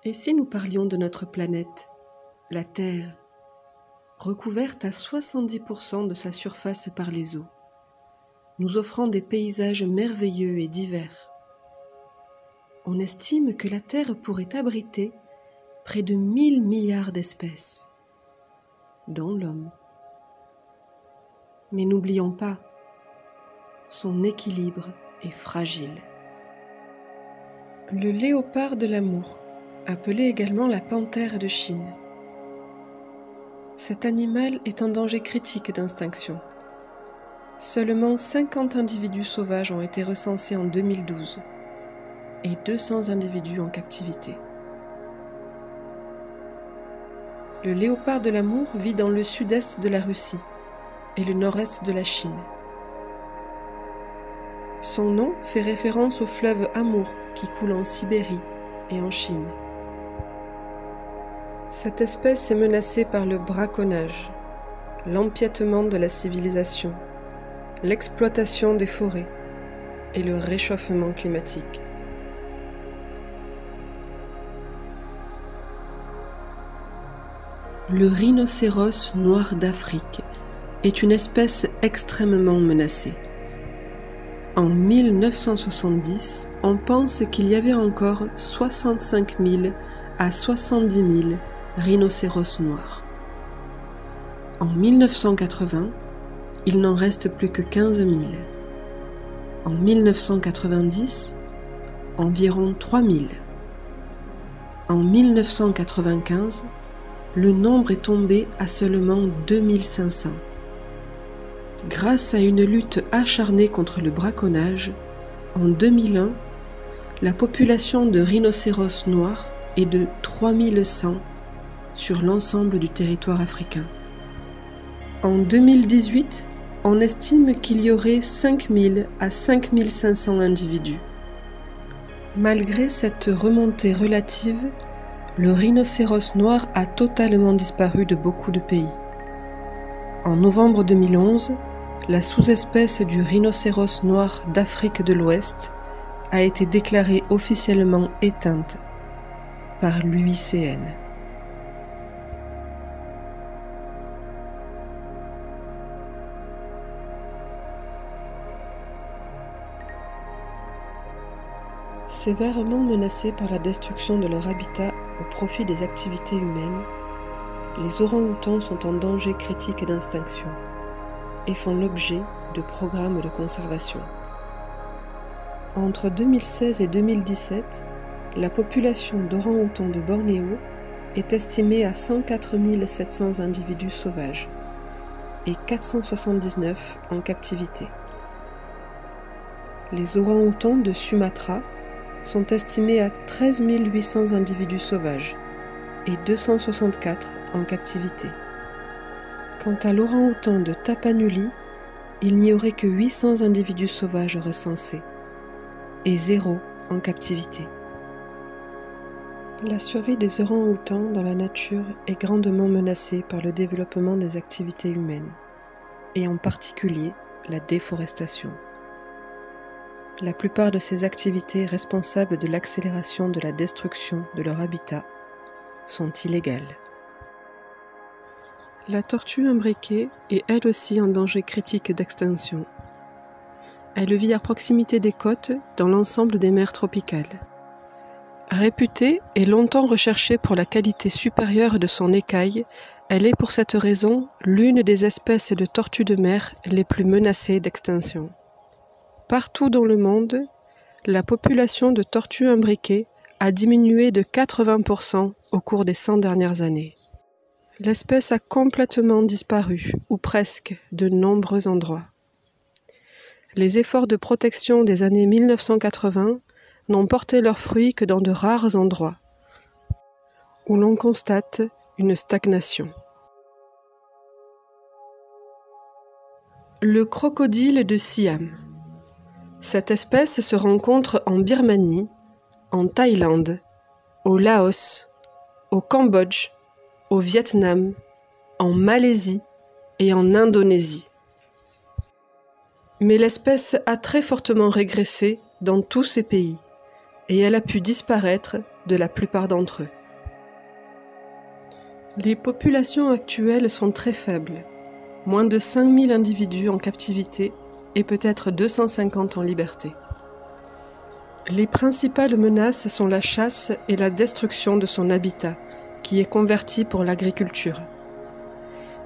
Et si nous parlions de notre planète, la Terre, recouverte à 70% de sa surface par les eaux, nous offrant des paysages merveilleux et divers? On estime que la Terre pourrait abriter près de 1000 milliards d'espèces, dont l'homme. Mais n'oublions pas, son équilibre est fragile. Le léopard de l'amour, appelé également la panthère de Chine. Cet animal est en danger critique d'extinction. Seulement 50 individus sauvages ont été recensés en 2012 et 200 individus en captivité. Le léopard de l'amour vit dans le sud-est de la Russie et le nord-est de la Chine. Son nom fait référence au fleuve Amour qui coule en Sibérie et en Chine. Cette espèce est menacée par le braconnage, l'empiètement de la civilisation, l'exploitation des forêts et le réchauffement climatique. Le rhinocéros noir d'Afrique est une espèce extrêmement menacée. En 1970, on pense qu'il y avait encore 65 000 à 70 000 rhinocéros noirs. En 1980, il n'en reste plus que 15 000. En 1990, environ 3 000. En 1995, le nombre est tombé à seulement 2500. Grâce à une lutte acharnée contre le braconnage, en 2001, la population de rhinocéros noirs est de 3100 sur l'ensemble du territoire africain. En 2018, on estime qu'il y aurait 5000 à 5500 individus. Malgré cette remontée relative, le rhinocéros noir a totalement disparu de beaucoup de pays. En novembre 2011, la sous-espèce du rhinocéros noir d'Afrique de l'Ouest a été déclarée officiellement éteinte par l'UICN. Sévèrement menacés par la destruction de leur habitat au profit des activités humaines, les orang-outans sont en danger critique d'extinction et font l'objet de programmes de conservation. Entre 2016 et 2017, la population d'orang-outans de Bornéo est estimée à 104 700 individus sauvages et 479 en captivité. Les orang-outans de Sumatra sont estimés à 13 800 individus sauvages et 264 en captivité. Quant à l'orang-outan de Tapanuli, il n'y aurait que 800 individus sauvages recensés et 0 en captivité. La survie des orang-outans dans la nature est grandement menacée par le développement des activités humaines, et en particulier la déforestation. La plupart de ces activités responsables de l'accélération de la destruction de leur habitat sont illégales. La tortue imbriquée est elle aussi en danger critique d'extinction. Elle vit à proximité des côtes dans l'ensemble des mers tropicales. Réputée et longtemps recherchée pour la qualité supérieure de son écaille, elle est pour cette raison l'une des espèces de tortues de mer les plus menacées d'extinction. Partout dans le monde, la population de tortues imbriquées a diminué de 80% au cours des 100 dernières années. L'espèce a complètement disparu, ou presque, de nombreux endroits. Les efforts de protection des années 1980 n'ont porté leurs fruits que dans de rares endroits, où l'on constate une stagnation. Le crocodile de Siam. Cette espèce se rencontre en Birmanie, en Thaïlande, au Laos, au Cambodge, au Vietnam, en Malaisie et en Indonésie. Mais l'espèce a très fortement régressé dans tous ces pays et elle a pu disparaître de la plupart d'entre eux. Les populations actuelles sont très faibles, moins de 5000 individus en captivité et peut-être 250 en liberté. Les principales menaces sont la chasse et la destruction de son habitat, qui est converti pour l'agriculture.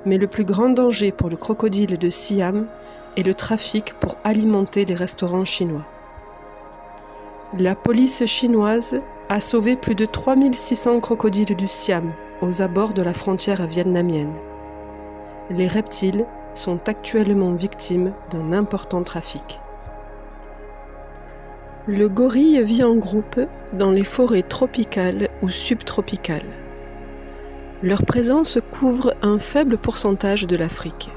Mais le plus grand danger pour le crocodile de Siam est le trafic pour alimenter les restaurants chinois. La police chinoise a sauvé plus de 3600 crocodiles du Siam aux abords de la frontière vietnamienne. Les reptiles sont actuellement victimes d'un important trafic. Le gorille vit en groupe dans les forêts tropicales ou subtropicales. Leur présence couvre un faible pourcentage de l'Afrique.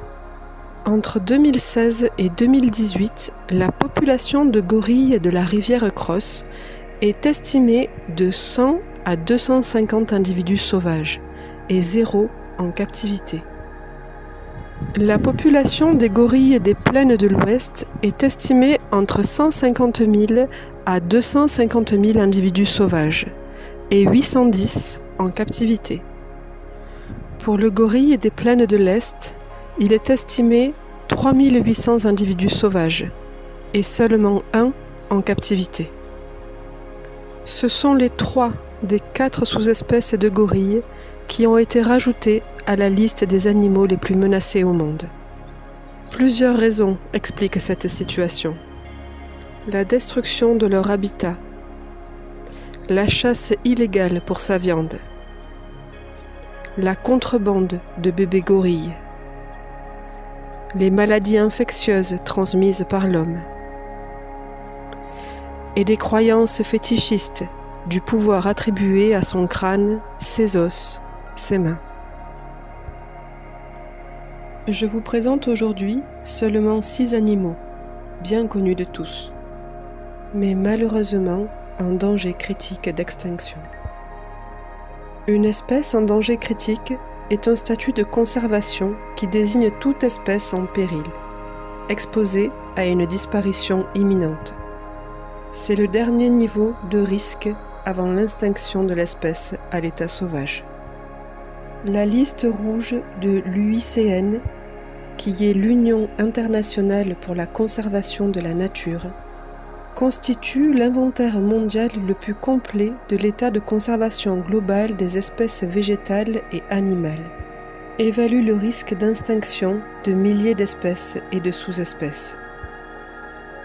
Entre 2016 et 2018, la population de gorilles de la rivière Cross est estimée de 100 à 250 individus sauvages et 0 en captivité. La population des gorilles des plaines de l'Ouest est estimée entre 150 000 à 250 000 individus sauvages et 810 en captivité. Pour le gorille des plaines de l'Est, il est estimé 3800 individus sauvages et seulement 1 en captivité. Ce sont les 3 des 4 sous-espèces de gorilles qui ont été rajoutées à la liste des animaux les plus menacés au monde. Plusieurs raisons expliquent cette situation. La destruction de leur habitat, la chasse illégale pour sa viande, la contrebande de bébés gorilles, les maladies infectieuses transmises par l'homme, et des croyances fétichistes du pouvoir attribué à son crâne, ses os, ses mains. Je vous présente aujourd'hui seulement 6 animaux, bien connus de tous, mais malheureusement en danger critique d'extinction. Une espèce en danger critique est un statut de conservation qui désigne toute espèce en péril, exposée à une disparition imminente. C'est le dernier niveau de risque avant l'extinction de l'espèce à l'état sauvage. La liste rouge de l'UICN, qui est l'Union internationale pour la conservation de la nature, constitue l'inventaire mondial le plus complet de l'état de conservation global des espèces végétales et animales, évalue le risque d'extinction de milliers d'espèces et de sous-espèces.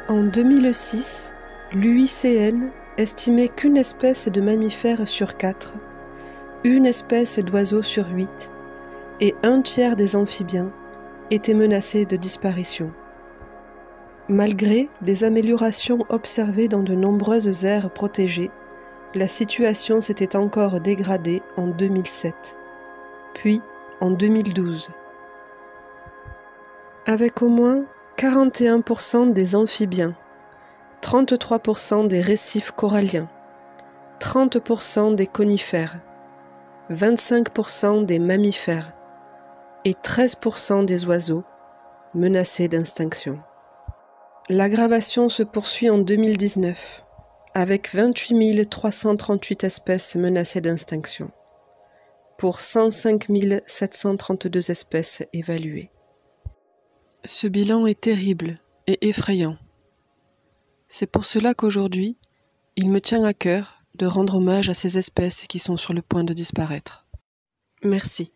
En 2006, l'UICN estimait qu'une espèce de mammifère sur 4, une espèce d'oiseau sur 8 et un tiers des amphibiens étaient menacés de disparition. Malgré les améliorations observées dans de nombreuses aires protégées, la situation s'était encore dégradée en 2007, puis en 2012. Avec au moins 41% des amphibiens, 33% des récifs coralliens, 30% des conifères, 25% des mammifères et 13% des oiseaux menacés d'extinction. L'aggravation se poursuit en 2019, avec 28 338 espèces menacées d'extinction, pour 105 732 espèces évaluées. Ce bilan est terrible et effrayant. C'est pour cela qu'aujourd'hui, il me tient à cœur de rendre hommage à ces espèces qui sont sur le point de disparaître. Merci.